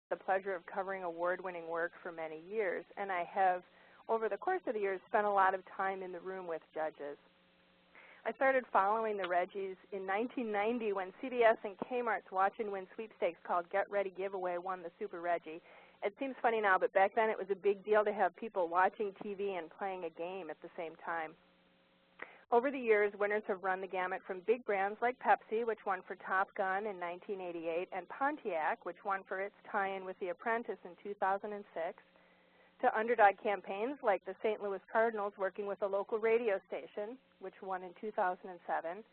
the pleasure of covering award-winning work for many years, and I have, over the course of the years, spent a lot of time in the room with judges. I started following the Reggies in 1990 when CVS and Kmart's Watch and Win sweepstakes called Get Ready Giveaway won the Super Reggie. It seems funny now, but back then it was a big deal to have people watching TV and playing a game at the same time. Over the years, winners have run the gamut from big brands like Pepsi, which won for Top Gun in 1988, and Pontiac, which won for its tie-in with The Apprentice in 2006, to underdog campaigns like the St. Louis Cardinals working with a local radio station, which won in 2007,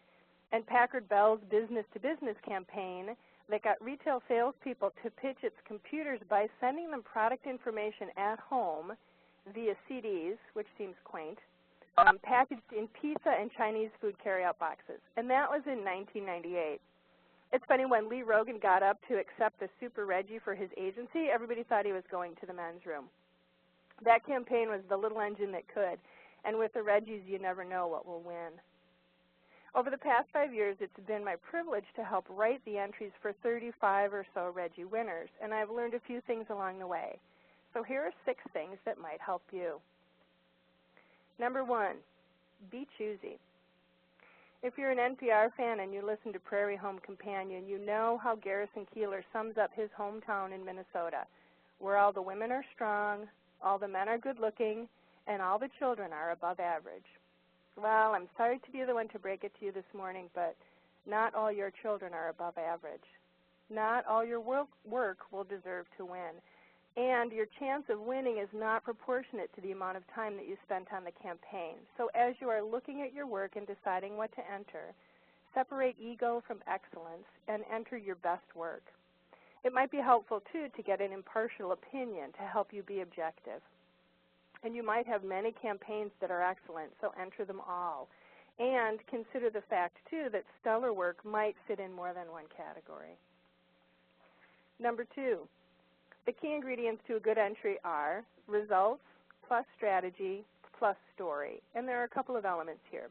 and Packard Bell's business-to-business campaign that got retail salespeople to pitch its computers by sending them product information at home via CDs, which seems quaint, packaged in pizza and Chinese food carryout boxes. And that was in 1998. It's funny, when Lee Rogan got up to accept the Super Reggie for his agency, everybody thought he was going to the men's room. That campaign was the little engine that could, and with the Reggies, you never know what will win. Over the past 5 years, it's been my privilege to help write the entries for 35 or so Reggie winners, and I've learned a few things along the way. So here are 6 things that might help you. Number 1, be choosy. If you're an NPR fan and you listen to Prairie Home Companion, you know how Garrison Keillor sums up his hometown in Minnesota, where all the women are strong, all the men are good-looking, and all the children are above average. Well, I'm sorry to be the one to break it to you this morning, but not all your children are above average. Not all your work will deserve to win. And your chance of winning is not proportionate to the amount of time that you spent on the campaign. So as you are looking at your work and deciding what to enter, separate ego from excellence and enter your best work. It might be helpful, too, to get an impartial opinion to help you be objective. And you might have many campaigns that are excellent, so enter them all. And consider the fact, too, that stellar work might fit in more than one category. Number 2, the key ingredients to a good entry are results plus strategy plus story. And there are a couple of elements here.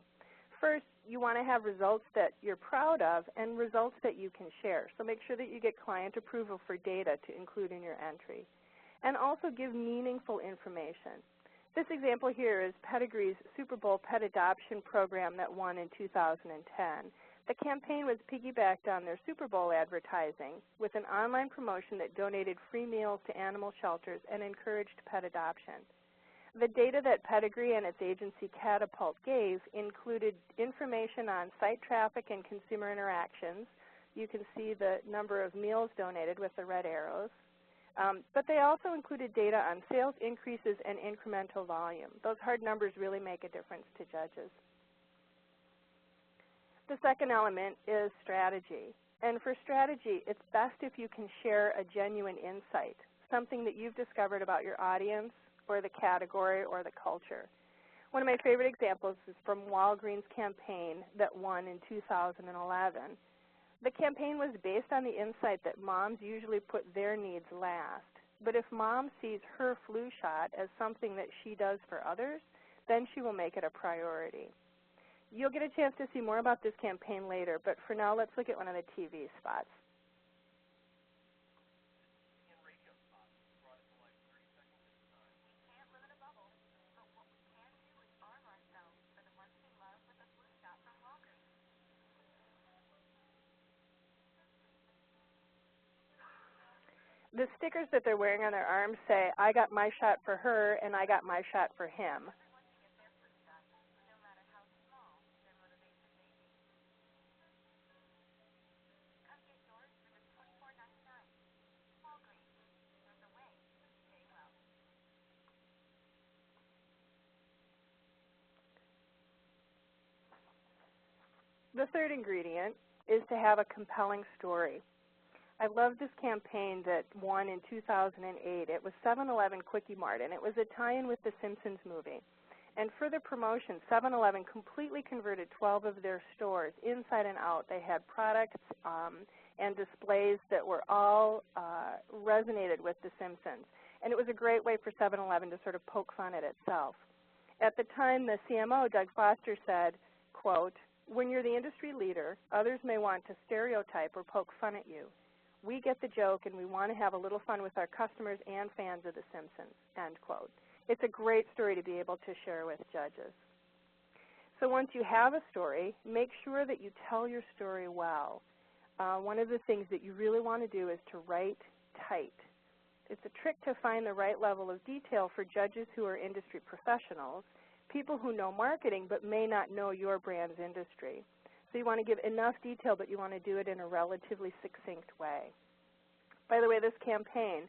First, you want to have results that you're proud of and results that you can share. So make sure that you get client approval for data to include in your entry. And also give meaningful information. This example here is Pedigree's Super Bowl pet adoption program that won in 2010. The campaign was piggybacked on their Super Bowl advertising with an online promotion that donated free meals to animal shelters and encouraged pet adoption. The data that Pedigree and its agency Catapult gave included information on site traffic and consumer interactions. You can see the number of meals donated with the red arrows. But they also included data on sales increases and incremental volume. Those hard numbers really make a difference to judges. The second element is strategy. And for strategy, it's best if you can share a genuine insight, something that you've discovered about your audience or the category or the culture. One of my favorite examples is from Walgreens' campaign that won in 2011. The campaign was based on the insight that moms usually put their needs last. But if mom sees her flu shot as something that she does for others, then she will make it a priority. You'll get a chance to see more about this campaign later, but for now, let's look at one of the TV spots. The stickers that they're wearing on their arms say, I got my shot for her and I got my shot for him. The third ingredient is to have a compelling story. I love this campaign that won in 2008. It was 7-Eleven Quickie Mart, and it was a tie-in with the Simpsons movie. And for the promotion, 7-Eleven completely converted 12 of their stores inside and out. They had products and displays that were all resonated with the Simpsons. And it was a great way for 7-Eleven to sort of poke fun at itself. At the time, the CMO, Doug Foster, said, quote, "When you're the industry leader, others may want to stereotype or poke fun at you. We get the joke and we want to have a little fun with our customers and fans of The Simpsons, end quote. It's a great story to be able to share with judges. So once you have a story, make sure that you tell your story well. One of the things that you really want to do is to write tight. It's a trick to find the right level of detail for judges who are industry professionals, people who know marketing but may not know your brand's industry. So you want to give enough detail, but you want to do it in a relatively succinct way. By the way, this campaign,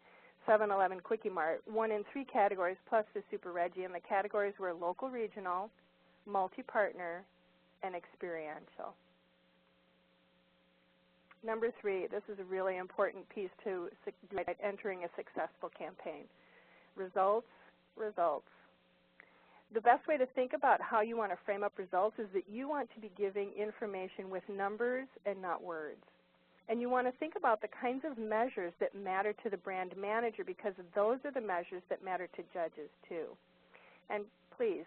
7-Eleven Quickie Mart, won in 3 categories plus the Super Reggie, and the categories were local regional, multi-partner, and experiential. Number 3, this is a really important piece to entering a successful campaign. Results, results. The best way to think about how you want to frame up results is that you want to be giving information with numbers and not words. And you want to think about the kinds of measures that matter to the brand manager, because those are the measures that matter to judges too. And please,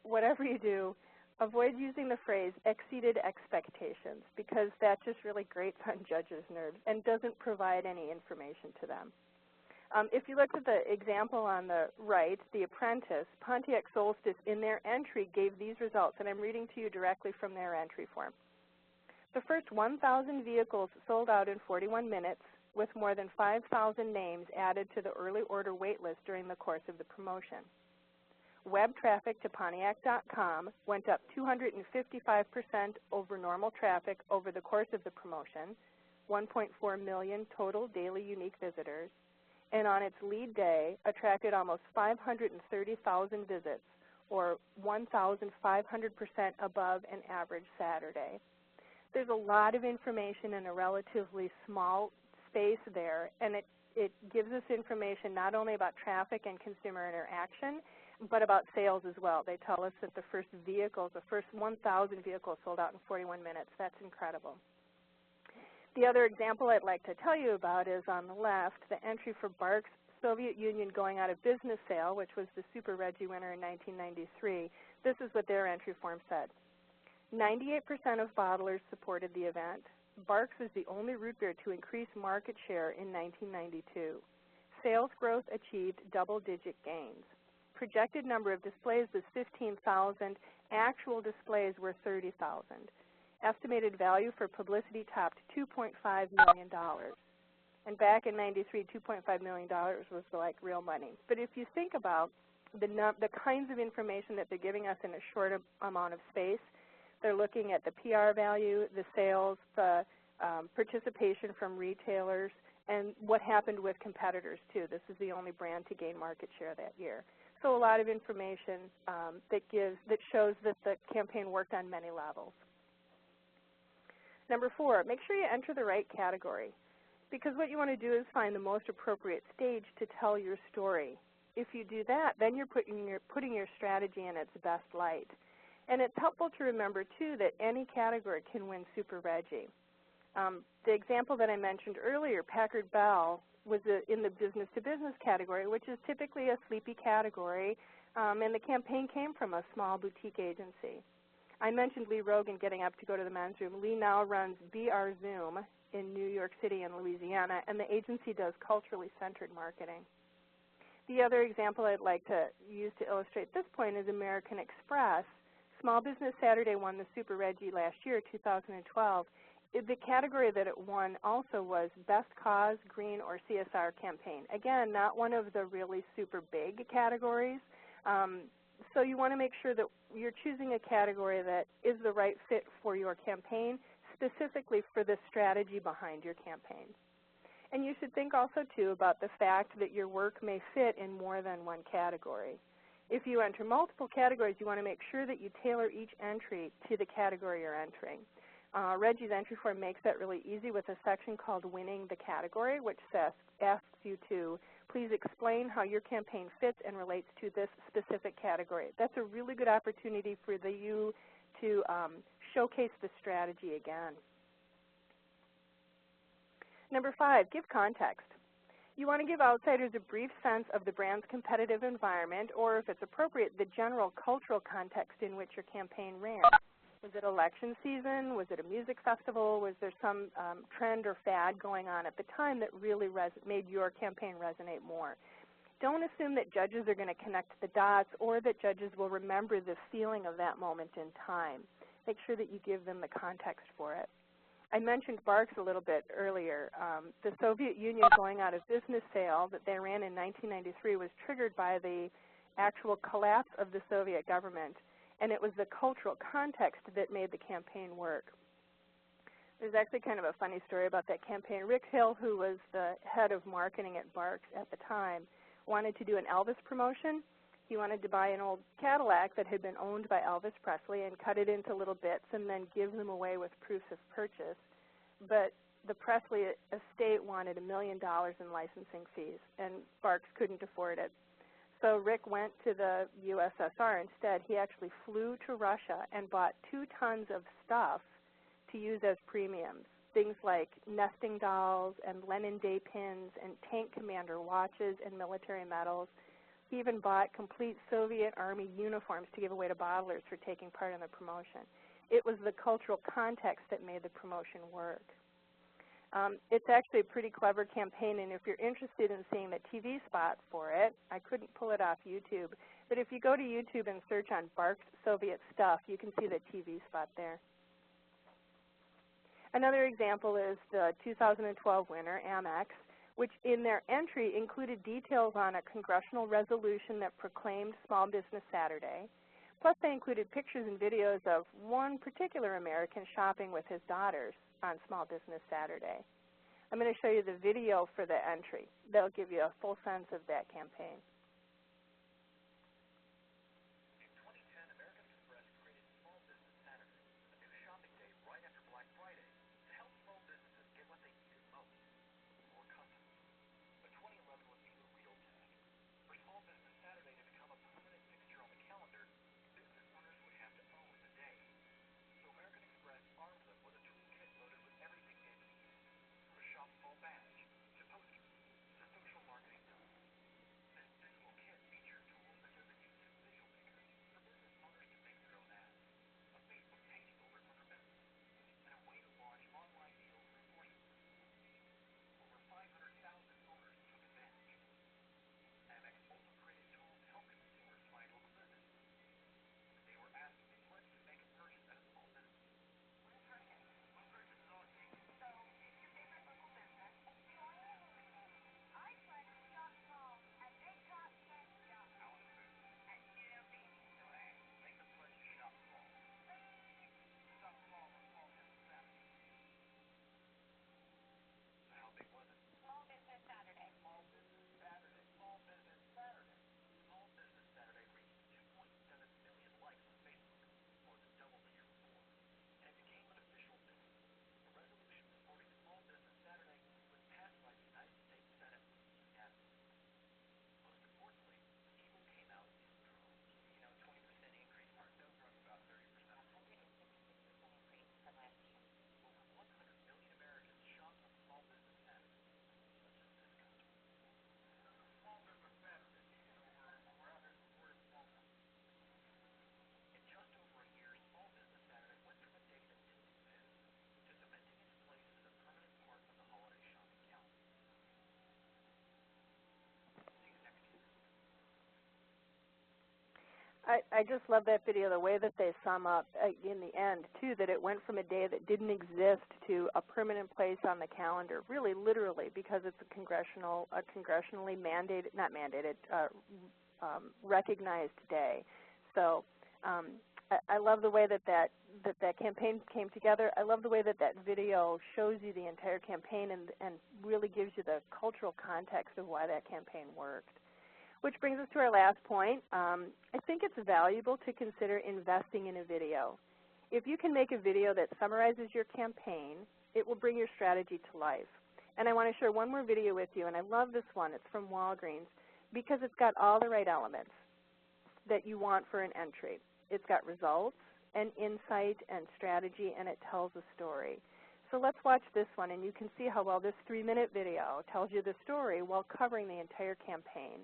whatever you do, avoid using the phrase exceeded expectations, because that just really grates on judges' nerves and doesn't provide any information to them. If you look at the example on the right, The Apprentice, Pontiac Solstice in their entry gave these results, and I'm reading to you directly from their entry form. The first 1,000 vehicles sold out in 41 minutes, with more than 5,000 names added to the early order wait list during the course of the promotion. Web traffic to Pontiac.com went up 255% over normal traffic over the course of the promotion, 1.4 million total daily unique visitors, and on its lead day attracted almost 530,000 visits, or 1,500% above an average Saturday. There's a lot of information in a relatively small space there, and it gives us information not only about traffic and consumer interaction, but about sales as well. They tell us that the first 1,000 vehicles sold out in 41 minutes. That's incredible. The other example I'd like to tell you about is on the left, the entry for Barks Soviet Union going out of business sale, which was the Super Reggie winner in 1993. This is what their entry form said. 98% of bottlers supported the event. Barks is the only root beer to increase market share in 1992. Sales growth achieved double-digit gains. Projected number of displays was 15,000. Actual displays were 30,000. Estimated value for publicity topped $2.5 million. And back in 93, $2.5 million was like real money. But if you think about the kinds of information that they're giving us in a short amount of space, they're looking at the PR value, the sales, the participation from retailers, and what happened with competitors too. This is the only brand to gain market share that year. So a lot of information that shows that the campaign worked on many levels. Number 4, make sure you enter the right category, because what you want to do is find the most appropriate stage to tell your story. If you do that, then you're putting your strategy in its best light. And it's helpful to remember, too, that any category can win Super Reggie. The example that I mentioned earlier, Packard Bell, was in the business-to-business category, which is typically a sleepy category, and the campaign came from a small boutique agency. I mentioned Lee Rogan getting up to go to the men's room. Lee now runs BR Zoom in New York City and Louisiana, and the agency does culturally centered marketing. The other example I'd like to use to illustrate this point is American Express. Small Business Saturday won the Super Reggie last year, 2012. The category that it won also was Best Cause, Green, or CSR Campaign. Again, not one of the really super big categories. So you want to make sure that you're choosing a category that is the right fit for your campaign, specifically for the strategy behind your campaign. And you should think also, too, about the fact that your work may fit in more than one category. If you enter multiple categories, you want to make sure that you tailor each entry to the category you're entering. Reggie's entry form makes that really easy with a section called Winning the Category, which asks you to please explain how your campaign fits and relates to this specific category. That's a really good opportunity for you to showcase the strategy again. Number 5, give context. You want to give outsiders a brief sense of the brand's competitive environment, or if it's appropriate, the general cultural context in which your campaign ran. Was it election season? Was it a music festival? Was there some trend or fad going on at the time that really made your campaign resonate more? Don't assume that judges are going to connect the dots or that judges will remember the feeling of that moment in time. Make sure that you give them the context for it. I mentioned Barks a little bit earlier. The Soviet Union going out of business sale that they ran in 1993 was triggered by the actual collapse of the Soviet government, and it was the cultural context that made the campaign work. There's actually kind of a funny story about that campaign. Rick Hill, who was the head of marketing at Barks at the time, wanted to do an Elvis promotion. He wanted to buy an old Cadillac that had been owned by Elvis Presley and cut it into little bits and then give them away with proofs of purchase. But the Presley estate wanted $1 million in licensing fees, and Barks couldn't afford it. So Rick went to the USSR instead. He actually flew to Russia and bought 2 tons of stuff to use as premiums, things like nesting dolls and Lenin Day pins and tank commander watches and military medals. He even bought complete Soviet Army uniforms to give away to bottlers for taking part in the promotion. It was the cultural context that made the promotion work. It's actually a pretty clever campaign, and if you're interested in seeing the TV spot for it, I couldn't pull it off YouTube, but if you go to YouTube and search on Barks Soviet stuff, you can see the TV spot there. Another example is the 2012 winner, Amex, which in their entry included details on a congressional resolution that proclaimed Small Business Saturday. Plus, they included pictures and videos of one particular American shopping with his daughters on Small Business Saturday. I'm going to show you the video for the entry. That'll give you a full sense of that campaign. I just love that video, the way that they sum up in the end, too, that it went from a day that didn't exist to a permanent place on the calendar, really literally, because it's a congressionally mandated, not mandated, recognized day. So I love the way that campaign came together. I love the way that video shows you the entire campaign and really gives you the cultural context of why that campaign worked. Which brings us to our last point. I think it's valuable to consider investing in a video. If you can make a video that summarizes your campaign, it will bring your strategy to life. And I want to share one more video with you, and I love this one. It's from Walgreens because it's got all the right elements that you want for an entry. It's got results and insight and strategy, and it tells a story. So let's watch this one, and you can see how well this 3-minute video tells you the story while covering the entire campaign.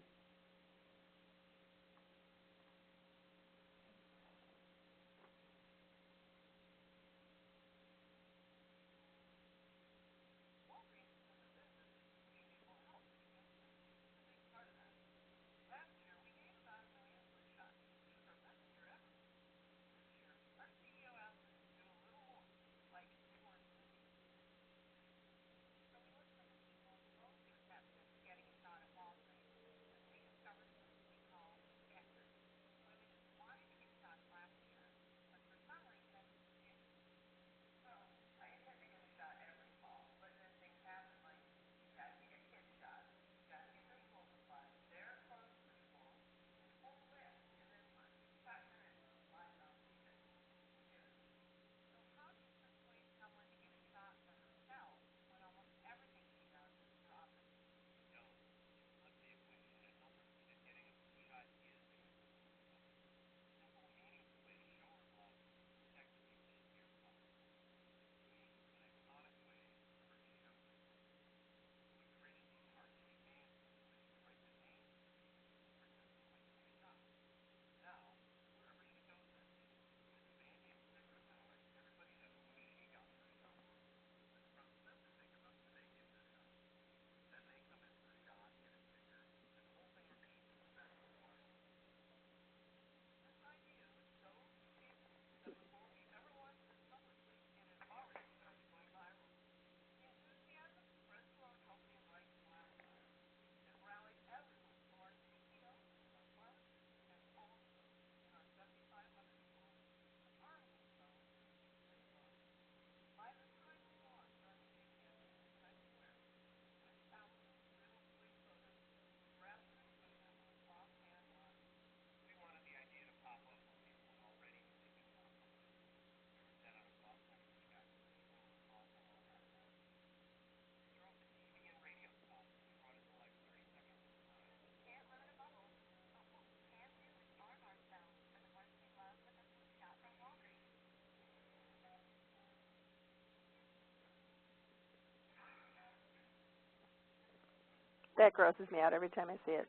That grosses me out every time I see it.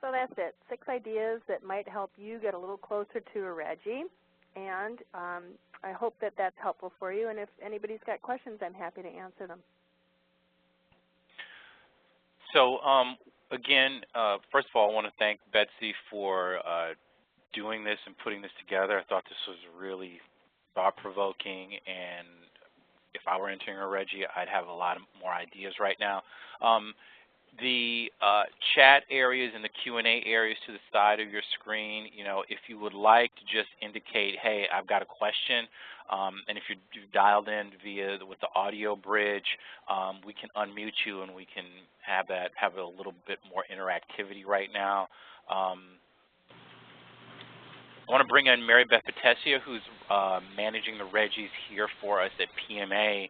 So that's it, 6 ideas that might help you get a little closer to a Reggie. And I hope that that's helpful for you. And if anybody's got questions, I'm happy to answer them. So again, first of all, I want to thank Betsy for doing this and putting this together. I thought this was really thought-provoking, and if I were entering a Reggie, I'd have a lot more ideas right now. The chat areas and the Q&A areas to the side of your screen, you know, if you would like to just indicate, hey, I've got a question, and if you've dialed in with the audio bridge, we can unmute you and we can have a little bit more interactivity right now. I want to bring in Mary Beth Patesia, who's managing the Reggies here for us at PMA.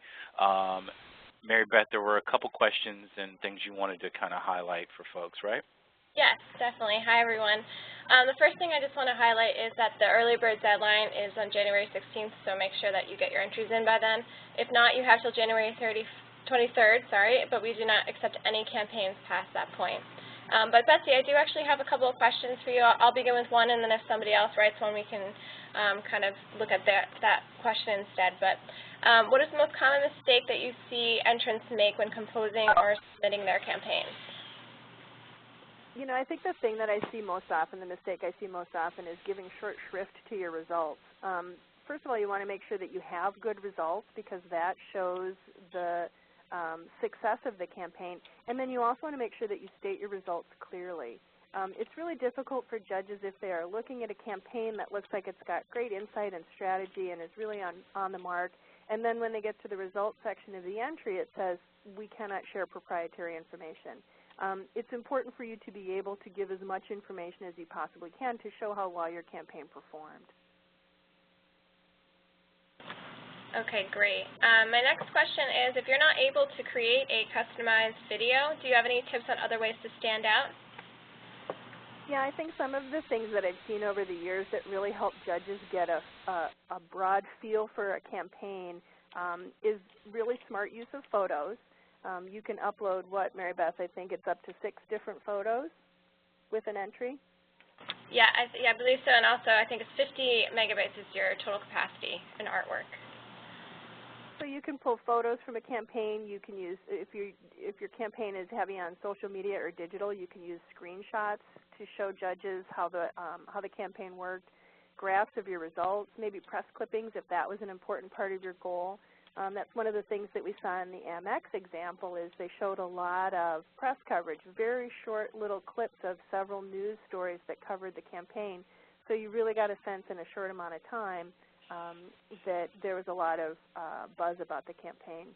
Mary Beth, there were a couple questions and things you wanted to kind of highlight for folks, right? Yes, definitely. Hi, everyone. The first thing I just want to highlight is that the early bird deadline is on January 16th, so make sure that you get your entries in by then. If not, you have till January 23rd, but we do not accept any campaigns past that point. But Betsy, I do actually have a couple of questions for you. I'll begin with one, and then if somebody else writes one, we can kind of look at that question instead. But what is the most common mistake that you see entrants make when composing or submitting their campaigns? You know, I think the thing that I see most often, the mistake I see most often, is giving short shrift to your results. First of all, you want to make sure that you have good results, because that shows the success of the campaign. And then you also want to make sure that you state your results clearly. It's really difficult for judges if they are looking at a campaign that looks like it's got great insight and strategy and is really on the mark, and then when they get to the results section of the entry, it says, we cannot share proprietary information. It's important for you to be able to give as much information as you possibly can to show how well your campaign performed. Okay, great. My next question is, if you're not able to create a customized video, do you have any tips on other ways to stand out? Yeah, I think some of the things that I've seen over the years that really help judges get a broad feel for a campaign is really smart use of photos. You can upload, Mary Beth, I think it's up to 6 different photos with an entry? Yeah, I believe so, and also I think it's 50 megabytes is your total capacity in artwork. So you can pull photos from a campaign. You can use, if your campaign is heavy on social media or digital, you can use screenshots to show judges how the campaign worked, graphs of your results, maybe press clippings if that was an important part of your goal. That's one of the things that we saw in the Amex example, is they showed a lot of press coverage, very short little clips of several news stories that covered the campaign. So you really got a sense in a short amount of time that there was a lot of buzz about the campaign.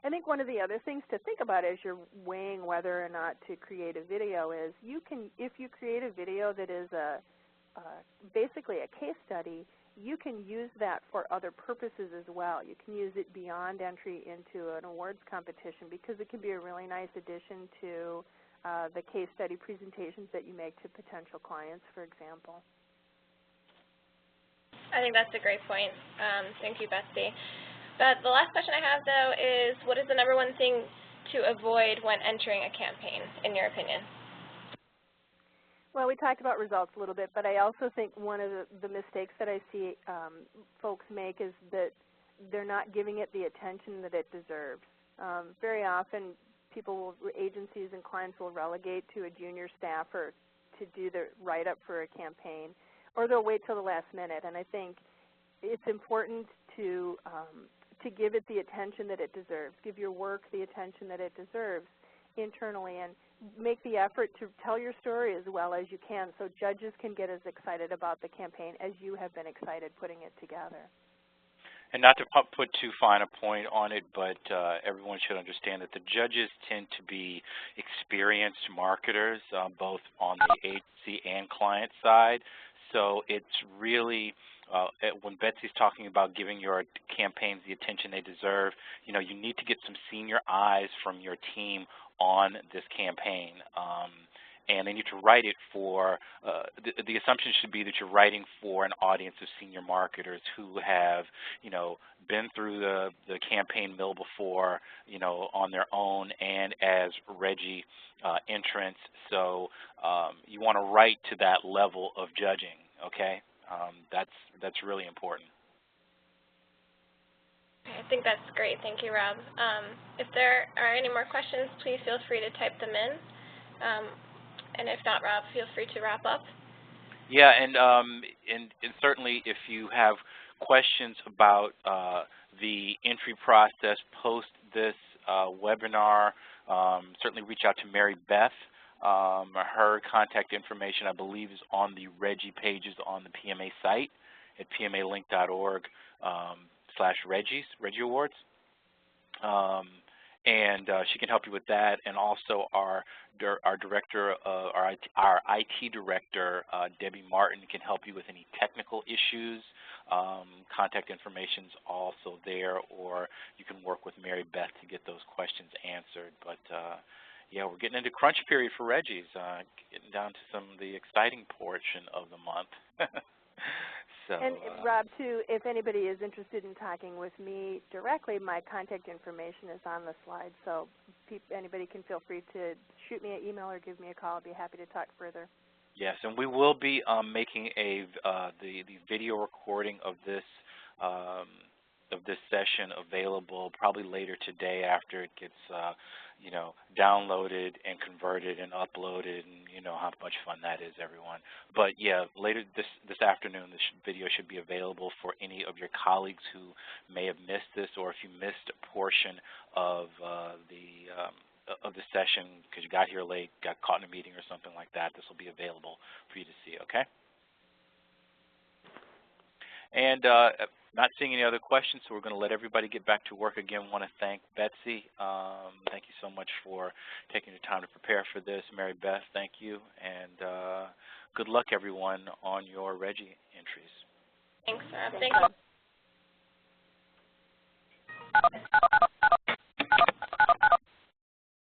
I think one of the other things to think about as you're weighing whether or not to create a video is if you create a video that is basically a case study, you can use that for other purposes as well. You can use it beyond entry into an awards competition, because it can be a really nice addition to the case study presentations that you make to potential clients, for example. I think that's a great point. Thank you, Betsy. But the last question I have, though, is what is the #1 thing to avoid when entering a campaign, in your opinion? Well, we talked about results a little bit, but I also think one of the mistakes that I see folks make is that they're not giving it the attention that it deserves. Very often agencies and clients will relegate to a junior staffer to do the write-up for a campaign, or they'll wait till the last minute. And I think it's important to give it the attention that it deserves, give your work the attention that it deserves internally, and make the effort to tell your story as well as you can so judges can get as excited about the campaign as you have been excited putting it together. And not to put too fine a point on it, but everyone should understand that the judges tend to be experienced marketers, both on the agency and client side. So it's really, when Betsy's talking about giving your campaigns the attention they deserve, you know, you need to get some senior eyes from your team on this campaign. And they need to write it for, the assumption should be that you're writing for an audience of senior marketers who have, you know, been through the campaign mill before, you know, on their own and as Reggie entrants. So you want to write to that level of judging, okay? That's really important. I think that's great. Thank you, Rob. If there are any more questions, please feel free to type them in. And if not, Rob, feel free to wrap up. Yeah, and certainly if you have questions about the entry process post this webinar, certainly reach out to Mary Beth. Her contact information, I believe, is on the Reggie pages on the PMA site at pmalink.org/Reggies, Reggie Awards. And she can help you with that, and also our director, our IT director, Debbie Martin, can help you with any technical issues. Contact information's also there, or you can work with Mary Beth to get those questions answered. But yeah, we're getting into crunch period for Reggies, getting down to some of the exciting portion of the month. So, and Rob, too, if anybody is interested in talking with me directly, my contact information is on the slide, so anybody can feel free to shoot me an email or give me a call. I'll be happy to talk further. Yes, and we will be making the video recording of this session available probably later today after it gets you know, downloaded and converted and uploaded, and you know how much fun that is, everyone. But yeah, later this afternoon, this video should be available for any of your colleagues who may have missed this, or if you missed a portion of the session because you got here late, got caught in a meeting or something like that. This will be available for you to see. Okay. And not seeing any other questions, so we're going to let everybody get back to work again. I want to thank Betsy. Thank you so much for taking the time to prepare for this. Mary Beth, thank you. And good luck, everyone, on your Reggie entries. Thanks, Rob. Thanks.